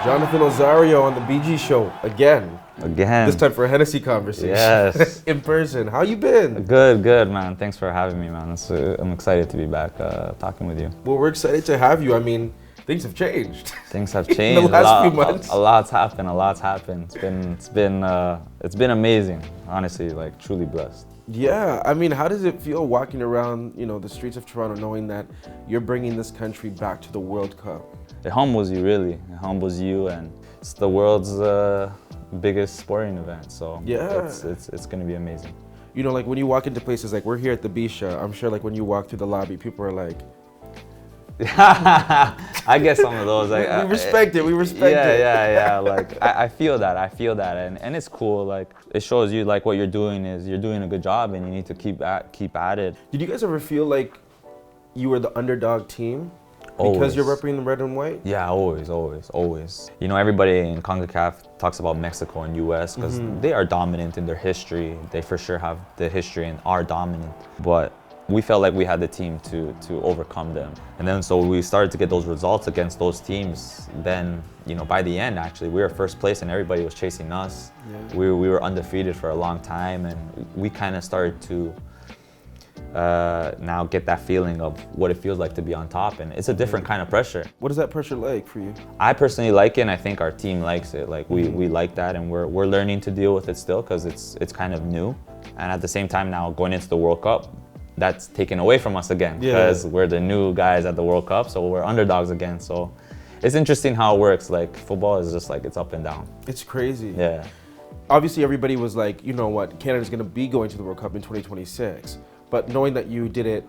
Jonathan Osorio on the BG show again. Again. This time for a Hennessy conversation. Yes. In person. How you been? Good, man. Thanks for having me, man. I'm excited to be back talking with you. Well, we're excited to have you. I mean, things have changed. Things have changed. In the last few months. A lot's happened. It's been amazing. Honestly, like truly blessed. Yeah, I mean, how does it feel walking around, the streets of Toronto, knowing that you're bringing this country back to the World Cup? It humbles you, really. It humbles you, and it's the world's biggest sporting event. So yeah, it's going to be amazing. Like when you walk into places like we're here at the Bisha, I'm sure like when you walk through the lobby, people are like, I get some of those. Like, we respect it. We respect it. Yeah. Like I feel that, and it's cool. Like it shows you like what you're doing a good job, and you need to keep at it. Did you guys ever feel like you were the underdog team because Always. you're representing red and white? Yeah, always. Everybody in CONCACAF talks about Mexico and US because they are dominant in their history. They for sure have the history and are dominant, but we felt like we had the team to overcome them. And then so we started to get those results against those teams. Then, by the end, actually, we were first place and everybody was chasing us. Yeah. We were undefeated for a long time, and we kind of started to now get that feeling of what it feels like to be on top. And it's a different kind of pressure. What is that pressure like for you? I personally like it, and I think our team likes it. Like we like that, and we're learning to deal with it still because it's kind of new. And at the same time now, going into the World Cup, that's taken away from us again because we're the new guys at the World Cup, so we're underdogs again. So it's interesting how it works. Like football is just like it's up and down. It's crazy. Yeah. Obviously, everybody was like, Canada's going to be going to the World Cup in 2026. But knowing that you did it,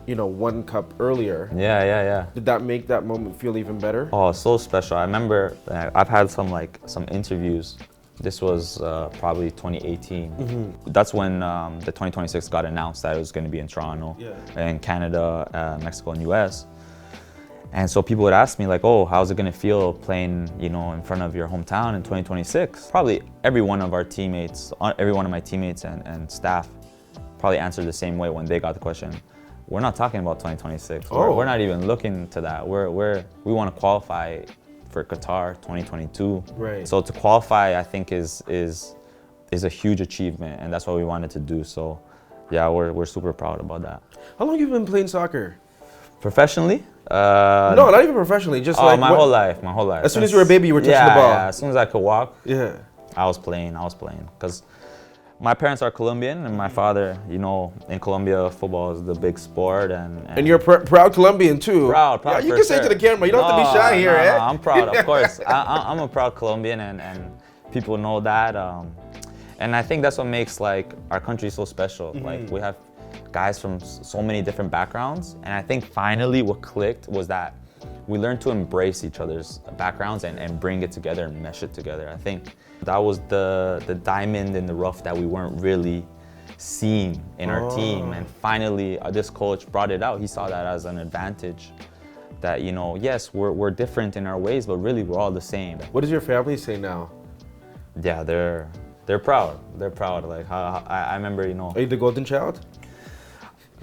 one cup earlier. Yeah. Did that make that moment feel even better? Oh, so special. I remember I've had some interviews. This was probably 2018. That's when the 2026 got announced that it was going to be in Toronto, and Canada, Mexico, and US. And so people would ask me like, oh, how's it going to feel playing, in front of your hometown in 2026? Probably every one of my teammates and staff probably answered the same way when they got the question. We're not talking about 2026. We're not even looking to that. We want to qualify for Qatar 2022. Right. So to qualify, I think is a huge achievement, and that's what we wanted to do. So yeah, we're super proud about that. How long have you been playing soccer? Professionally? No, not even professionally. Just my whole life. As soon as you were a baby, you were touching the ball. Yeah, as soon as I could walk. Yeah. I was playing because my parents are Colombian, and my father, in Colombia, football is the big sport, and you're a proud Colombian too. Proud. Yeah, you can say it to the camera. You don't have to be shy here, No, I'm proud, of course. I'm a proud Colombian, and people know that. And I think that's what makes our country so special. Like we have guys from so many different backgrounds, and I think finally what clicked was that we learned to embrace each other's backgrounds and bring it together and mesh it together. I think that was the diamond in the rough that we weren't really seeing in our team. And finally, this coach brought it out. He saw that as an advantage. That, yes, we're different in our ways, but really we're all the same. What does your family say now? Yeah, they're proud. They're proud. Like I remember, Are you the golden child?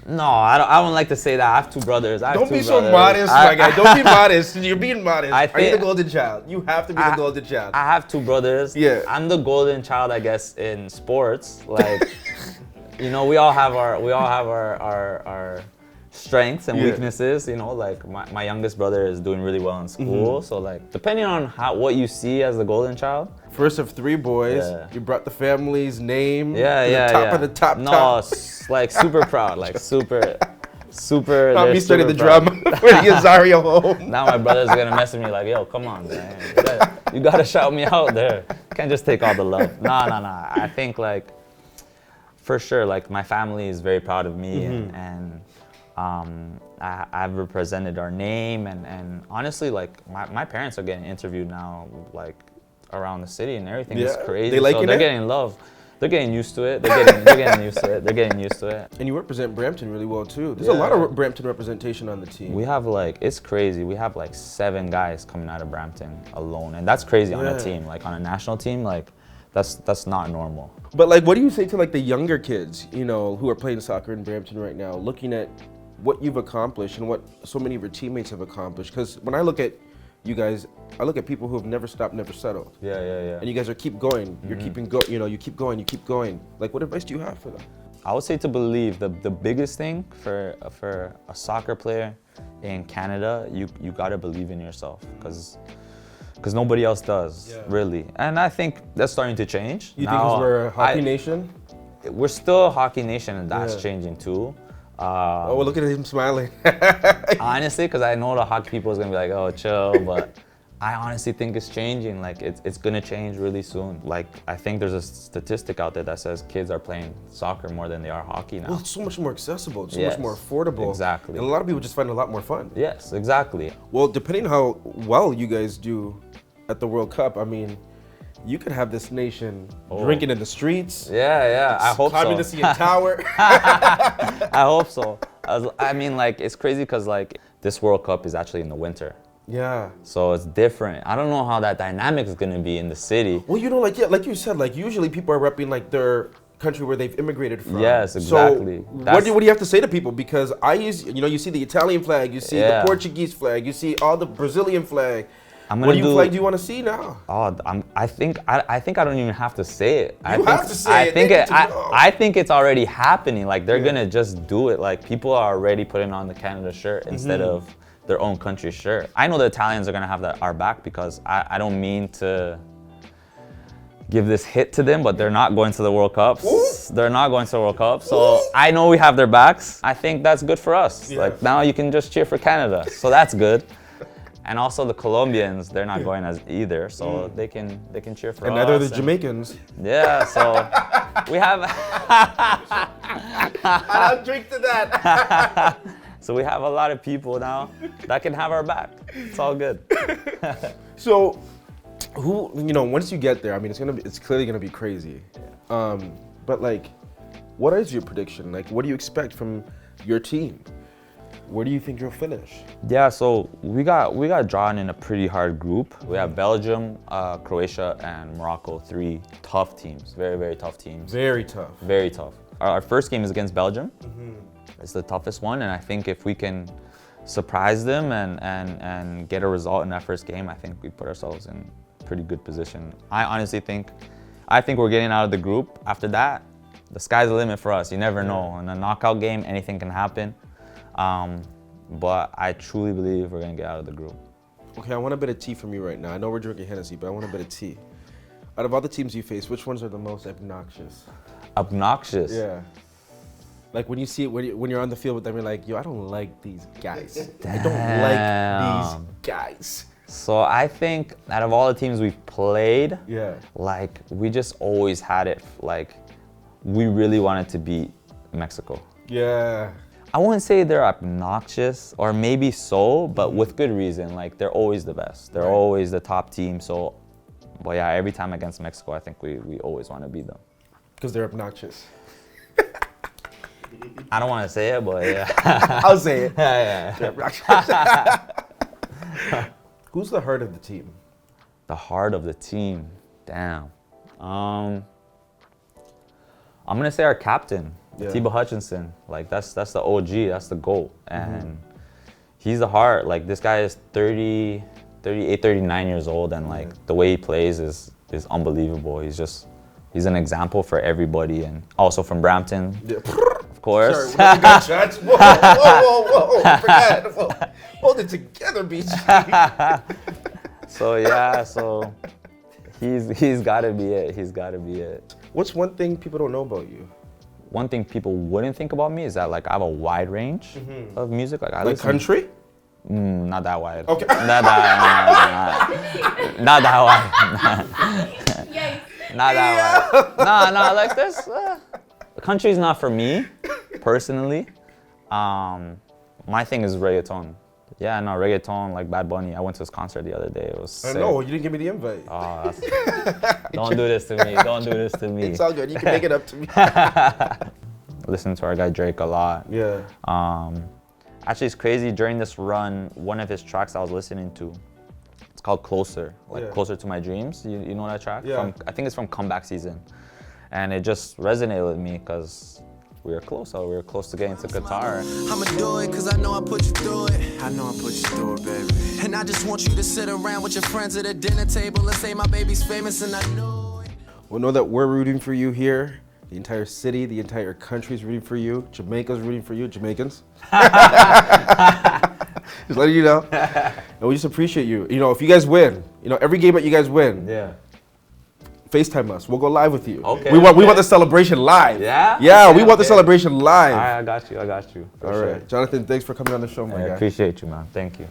No, I don't like to say that. I have two brothers. Don't be so modest, my guy. Don't be modest. You're being modest. Are you the golden child? You have to be the golden child. I have two brothers. Yeah. I'm the golden child, I guess, in sports. Like, we all have our strengths and weaknesses. Like my youngest brother is doing really well in school. So depending on what you see as the golden child. First of three boys, you brought the family's name to the top of the top. No, super proud, super. Not me starting the drama for the Osorio home. Now my brother's gonna mess with me like, yo, come on, man. You gotta shout me out there. You can't just take all the love. Nah. I think for sure, my family is very proud of me, and I've represented our name, and honestly, my parents are getting interviewed now, around the city and everything. It's crazy. They're getting love. They're getting used to it. They're getting used to it. And you represent Brampton really well too. There's a lot of Brampton representation on the team. We have it's crazy. We have 7 guys coming out of Brampton alone, and that's crazy on a team. On a national team, that's not normal. But what do you say to the younger kids, who are playing soccer in Brampton right now, looking at what you've accomplished and what so many of your teammates have accomplished? Because when I look at you guys, I look at people who have never stopped, never settled. Yeah. And you guys are keep going. You're keeping go. You know, you keep going. You keep going. Like, what advice do you have for them? I would say to believe. The biggest thing for a soccer player in Canada, you gotta believe in yourself, because nobody else does, really. And I think that's starting to change. You think because we're a hockey nation? We're still a hockey nation, and that's changing too. Oh, well, look at him smiling. Honestly, because I know the hockey people is gonna be like, oh, chill, but I honestly think it's changing. Like, it's gonna change really soon. Like, I think there's a statistic out there that says kids are playing soccer more than they are hockey now. Well, it's so much more accessible. It's so much more affordable. Exactly. And a lot of people just find it a lot more fun. Yes, exactly. Well, depending how well you guys do at the World Cup, I mean, you could have this nation drinking in the streets. Yeah, I hope so. Climbing to see a tower. I hope so. I mean, like, it's crazy because, like, this World Cup is actually in the winter. Yeah. So it's different. I don't know how that dynamic is gonna be in the city. Well, you know, like, like you said, like, usually people are repping, like, their country where they've immigrated from. Yes, exactly. So what do you have to say to people? Because you see the Italian flag, you see the Portuguese flag, you see all the Brazilian flag. What flag do you want to see now? Oh, I think I don't even have to say it. I think it's already happening. Like, they're gonna just do it. Like, people are already putting on the Canada shirt instead of their own country shirt. I know the Italians are gonna have our back, because I don't mean to give this hit to them, but they're not going to the World Cups. Ooh. They're not going to the World Cup. So I know we have their backs. I think that's good for us. Yeah. Like, now you can just cheer for Canada. So that's good. And also the Colombians, they're not going as either, so they can cheer for us. And neither are the Jamaicans. Yeah, so we have. I'll drink to that. So we have a lot of people now that can have our back. It's all good. So, once you get there, I mean, it's clearly gonna be crazy. But like, what is your prediction? Like, what do you expect from your team? Where do you think you'll finish? Yeah, so we got drawn in a pretty hard group. We have Belgium, Croatia, and Morocco. 3 tough teams, very, very tough teams. Very tough. Very tough. Our first game is against Belgium. It's the toughest one, and I think if we can surprise them and get a result in that first game, I think we put ourselves in a pretty good position. I honestly think we're getting out of the group. After that, the sky's the limit for us. You never know. In a knockout game, anything can happen. But I truly believe we're gonna get out of the group. Okay, I want a bit of tea from you right now. I know we're drinking Hennessy, but I want a bit of tea. Out of all the teams you face, which ones are the most obnoxious? Obnoxious? Yeah. Like, when you see it, when you're on the field with them, you're like, yo, I don't like these guys. Damn. I don't like these guys. So I think out of all the teams we've played, like, we just always had it, like, we really wanted to beat Mexico. Yeah. I wouldn't say they're obnoxious, or maybe so, but with good reason. Like, they're always the best. They're always the top team. So, but yeah, every time against Mexico, I think we always want to beat them. Because they're obnoxious. I don't want to say it, but yeah. I'll say it. Yeah. They're obnoxious. Who's the heart of the team? The heart of the team? Damn. I'm going to say our captain. Thibaut Hutchinson, like, that's the OG, that's the GOAT, and he's the heart. Like, this guy is 38, 39 years old, and like, the way he plays is unbelievable. He's an example for everybody, and also from Brampton, of course. Sorry, gunshots. Whoa, forget. Whoa. Hold it together, beach. So yeah, he's got to be it. He's got to be it. What's one thing people don't know about you? One thing people wouldn't think about me is that, like, I have a wide range of music. Like, I listen. Country? Not that wide. Okay. Not that wide. Not that wide. No, like this. Country's not for me, personally. My thing is reggaeton. Yeah, no, reggaeton, like Bad Bunny. I went to his concert the other day. It was sick. I know, you didn't give me the invite. Oh, don't do this to me. Don't do this to me. It's all good. You can make it up to me. Listen to our guy Drake a lot. Yeah. Actually, it's crazy. During this run, one of his tracks I was listening to, it's called Closer, like Closer to My Dreams. You know that track? Yeah. I think it's from Comeback Season. And it just resonated with me because we were close. We were close to getting to Qatar. I'ma do it because I know I put you through it. I know I put you through it, baby. And I just want you to sit around with your friends at a dinner table and say my baby's famous and I know it. Well, know that we're rooting for you here. The entire city, the entire country is rooting for you. Jamaica's rooting for you. Jamaicans. Just letting you know. And we just appreciate you. You know, if you guys win, you know, every game that you guys win, Yeah. FaceTime us. We'll go live with you. Okay. We want the celebration live. Yeah? Yeah, Okay, we want the okay. celebration live. I got you. All right. Jonathan, thanks for coming on the show, my I guy. appreciate you, man. Thank you.